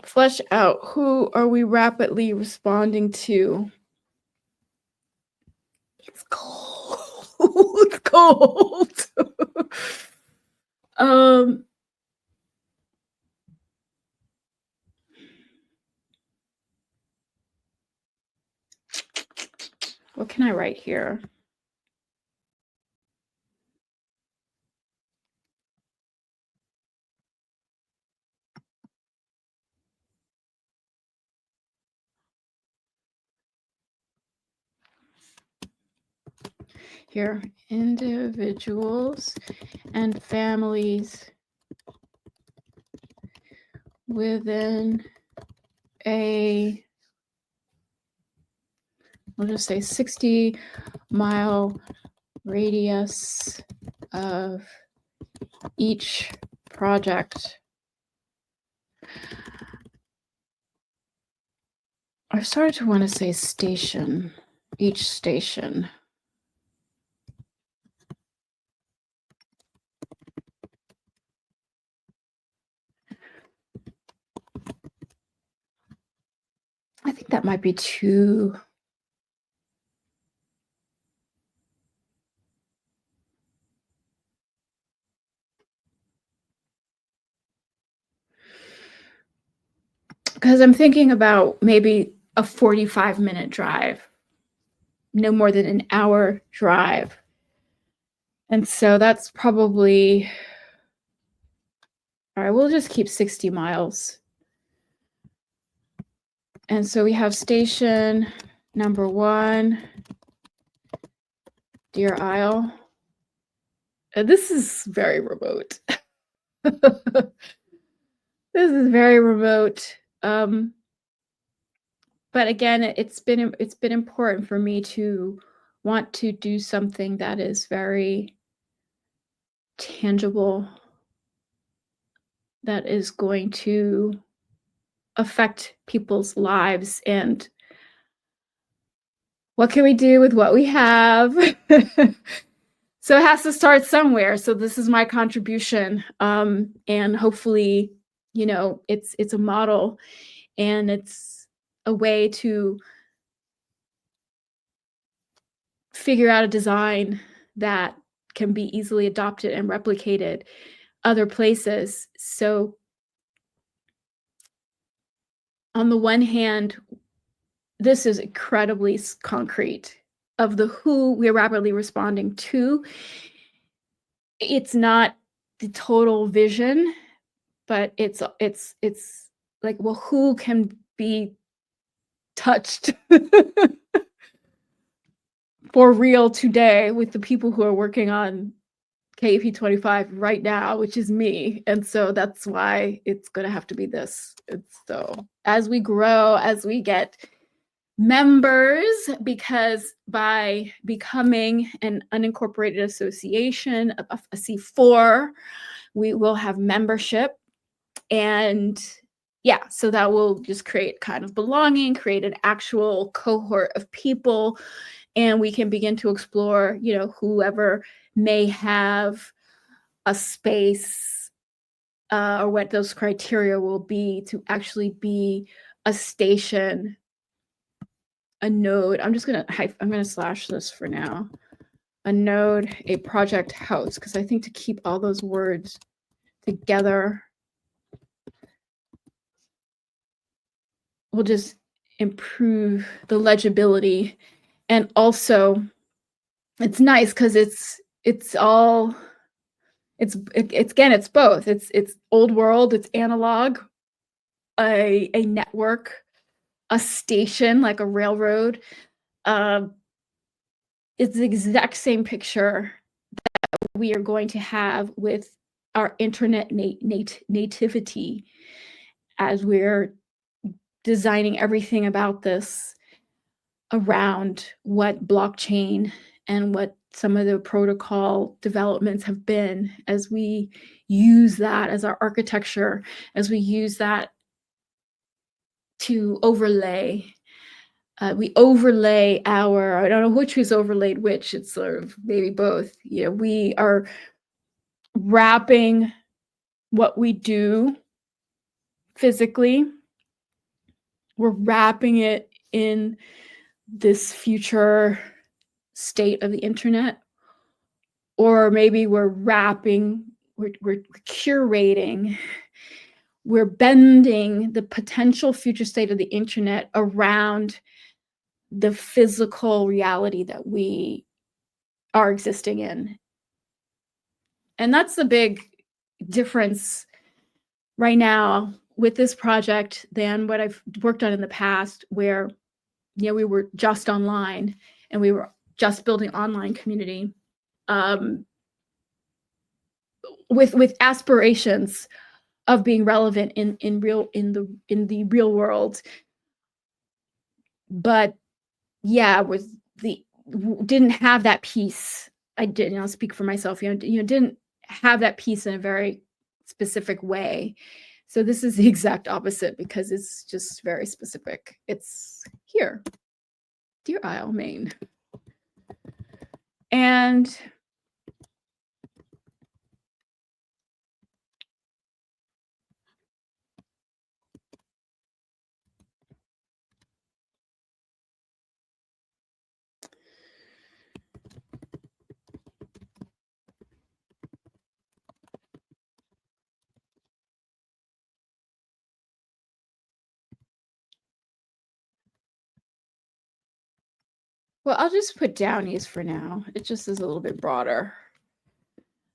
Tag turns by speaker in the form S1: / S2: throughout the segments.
S1: Flesh out. Who are we rapidly responding to? It's cold. It's cold. um, what can I write here? Here, individuals and families within a, we'll just say 60-mile radius of each project. I started to want to say station, each station. I think that might be too. Because I'm thinking about maybe a 45-minute drive, no more than an hour drive. And so that's probably, all right, we'll just keep 60 miles. And so we have station number 1, Deer Isle. This is very remote. This is very remote. But again, it's been important for me to want to do something that is very tangible, that is going to affect people's lives. And what can we do with what we have? So it has to start somewhere. So this is my contribution. And hopefully, it's a model, and it's a way to figure out a design that can be easily adopted and replicated other places. So on the one hand, this is incredibly concrete. Of the who we're rapidly responding to, it's not the total vision, but it's like, well, who can be touched for real today with the people who are working on KEP 25 right now, which is me. And so that's why it's going to have to be this. And so as we grow, as we get members, because by becoming an unincorporated association, a C4, we will have membership. And yeah, so that will just create kind of belonging, create an actual cohort of people, and we can begin to explore, whoever may have a space or what those criteria will be to actually be a station, a node. I'm going to slash this for now. A node, a project house, because I think to keep all those words together will just improve the legibility. And also it's nice because it's both. It's old world, it's analog, a network, a station like a railroad. It's the exact same picture that we are going to have with our internet nativity as we're designing everything about this around what blockchain and what some of the protocol developments have been, as we use that as our architecture, as we use that to overlay. We overlay I don't know which was overlaid which, it's sort of maybe both. We are wrapping what we do physically we're wrapping it in this future state of the internet, or maybe we're curating, we're bending the potential future state of the internet around the physical reality that we are existing in. And that's the big difference right now with this project than what I've worked on in the past, where we were just online and we were just building online community, with aspirations of being relevant in the real world. But yeah, didn't have that piece. I didn't, I'll speak for myself, didn't have that piece in a very specific way. So this is the exact opposite, because it's just very specific. It's here, Deer Isle, Maine. And well, I'll just put Downies for now. It just is a little bit broader.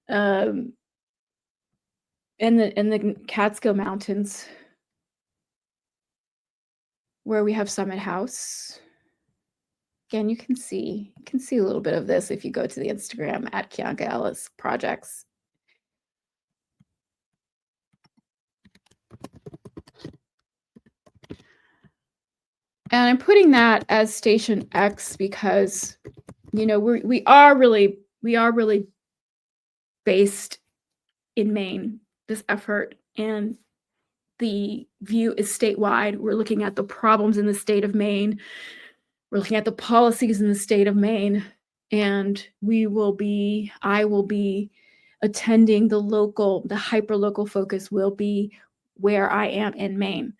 S1: In the Catskill Mountains, where we have Summit House. Again, you can see a little bit of this if you go to the Instagram at Kianga Ellis Projects. And I'm putting that as Station X because, we are really based in Maine, this effort, and the view is statewide. We're looking at the problems in the state of Maine. We're looking at the policies in the state of Maine, and I will be attending the hyper-local focus will be where I am in Maine.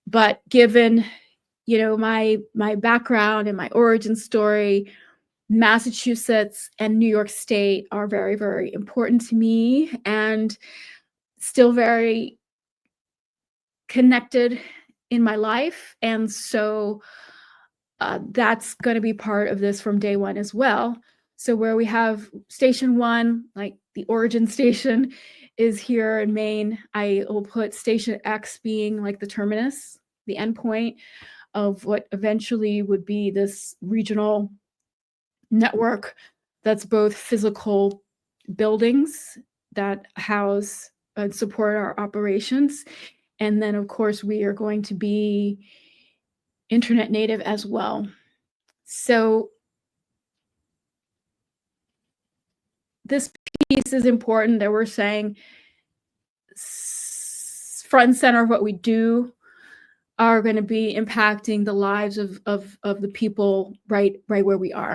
S1: But given, my background and my origin story, Massachusetts and New York State are very, very important to me and still very connected in my life. And so that's going to be part of this from day one as well. So where we have Station 1, like the origin station, is here in Maine, I will put Station X being like the terminus, the endpoint of what eventually would be this regional network that's both physical buildings that house and support our operations. And then, of course, we are going to be internet native as well. So this piece is important that we're saying front and center of what we do are going to be impacting the lives of the people right where we are.